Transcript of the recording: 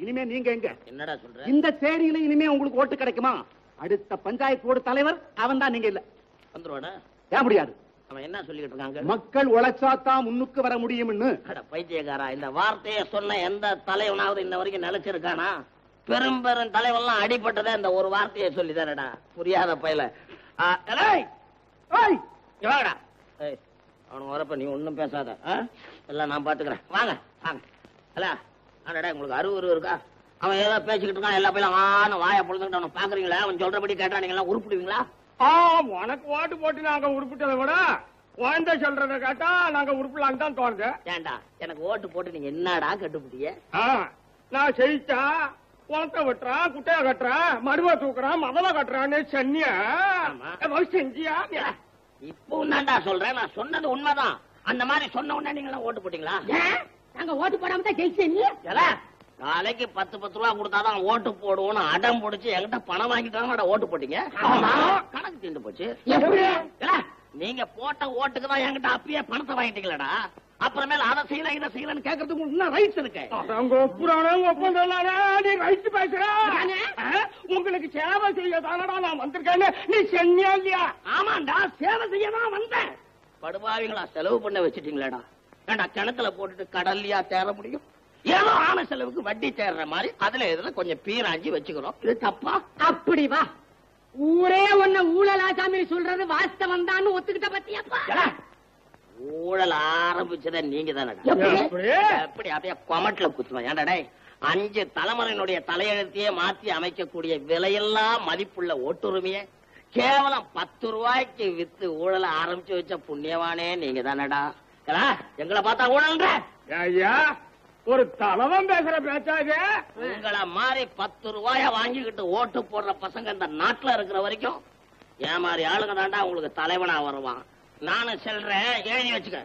இனிமே நீங்க எங்க? என்னடா சொல்ற? இந்த சேரியில இனிமே உங்களுக்கு ஓட்டு கிடைக்குமா? அடுத்த பஞ்சாயத்து போர்டு தலைவர் அவன் தான், நீங்க இல்ல. வந்துருவானா? ஏன் முடியாது? அவன் என்ன சொல்லிட்டு இருக்காங்க? மக்கள் உழைச்சாத்தான் முன்னுக்கு வர முடியும்னு. பைத்தியக்காரா, இந்த வார்த்தையை சொன்ன எந்த தலைவனாவது இந்த வரைக்கும் நிலைச்சிருக்கானா? பெரும் பெரும் தலைவன்லாம் அடிபட்டதே இந்த ஒரு வார்த்தையை சொல்லிதானடா. புரியாத பயல. அவனுக்கு வரப்ப நீ ஒன்னும் பேசாத. எல்லாம் நான் பாத்துக்கிறேன். வாங்க வாங்க. அடடா, உங்களுக்கு அறிவு இருக்கா? அவன் ஏதோ பேசிக்கிட்டு இருக்கான். எல்லா பையிலும் ஆன வாயை பொழுதுகிட்டு அவனை பாக்குறீங்களா? அவன் சொல்றபடி கேட்டா நீங்க எல்லாம் உருப்பிடுவீங்களா? உனக்கு ஓட்டு போட்டு நாங்க உருப்பிட்டதை விட குழந்தை சொல்றத கேட்டா நாங்க உருப்பலான்னு தான் தோணுது. ஏண்டா, எனக்கு ஓட்டு போட்டு நீங்க என்னடா கட்டுப்பிட்டிய? நான் ஜெயிச்சா குளத்தை வெட்டுறான், குட்டையா கட்டுறான், மருவ தூக்குறான், மதல கட்டுறான்னு சொன்னியா? செஞ்சியா? இப்போ தான்டா சொல்றேன். நான் சொன்னது உண்மைதான். அந்த மாதிரி சொன்ன உடனே நீங்க ஓட்டு போட்டீங்களா? நாங்க ஓட்டு போடாம தான் ஜெயிச்சேன். நாளைக்கு 10 ரூபா கொடுத்தாதான் ஓட்டு போடுவோம்னு அடம் பிடிச்சி என்கிட்ட பணம் வாங்கிட்டாங்க. ஓட்டு போட்டீங்க, கணக்கு தீர்ந்து போச்சு. நீங்க போட்ட ஓட்டுக்கு தான் என்கிட்ட அப்பயே பணத்தை வாங்கிட்டீங்களா? அப்புறமேல அதை செய்யல இதை செய்யலன்னு கேட்கறதுக்கு இன்னும் ரைட்ஸ் இருக்கு. உங்களுக்கு சேவை செய்ய தானடா நான் வந்திருக்கேன்னு நீ சொன்னியா இல்லையா? ஆமாண்டா, சேவை செய்ய தான் வந்தேன். படுபாவிங்களா செலவு பண்ண வச்சுட்டீங்களாடா? ஏண்டா, கிணத்துல போட்டுட்டு கடல்லையா தேர முடியும்? ஏதோ ஆன செலவுக்கு வட்டி தேர்ற மாதிரி அதுல எதுல கொஞ்சம் பீராஞ்சி வச்சுக்கிறோம். இது தப்பா? அப்படி வா, ஊரே ஒன்ன ஊழல் ஆசாமி சொல்றது வாஸ்தவம் தான் ஒத்துக்கிட்ட பத்தியாப்பா. ஊழல் ஆரம்பிச்சத நீங்க தானே? எப்படி அப்படியே கொமட்ல குத்துவேன். ஏன்டா 5 தலைமுறையினுடைய தலையெழுத்தையே மாற்றி அமைக்கக்கூடிய விலையெல்லாம் மதிப்புள்ள ஓட்டுரிமையை கேவலம் 10 ரூபாய்க்கு வித்து ஊழல ஆரம்பிச்சு வச்ச புண்ணியவானே நீங்க தானடா. எங்களை பார்த்தா ஊழல்ன்ற ஒரு தலைவன் பேசுற பேச்சாக. உங்களை மாதிரி 10 ரூபாய வாங்கிக்கிட்டு ஓட்டு போடுற பசங்க இந்த நாட்டுல இருக்கிற வரைக்கும் ஏன் மாதிரி ஆளுங்க தாண்டா உங்களுக்கு தலைவனா வருவான். நானும் சொல்றேன், எழுதி வச்சுக்க.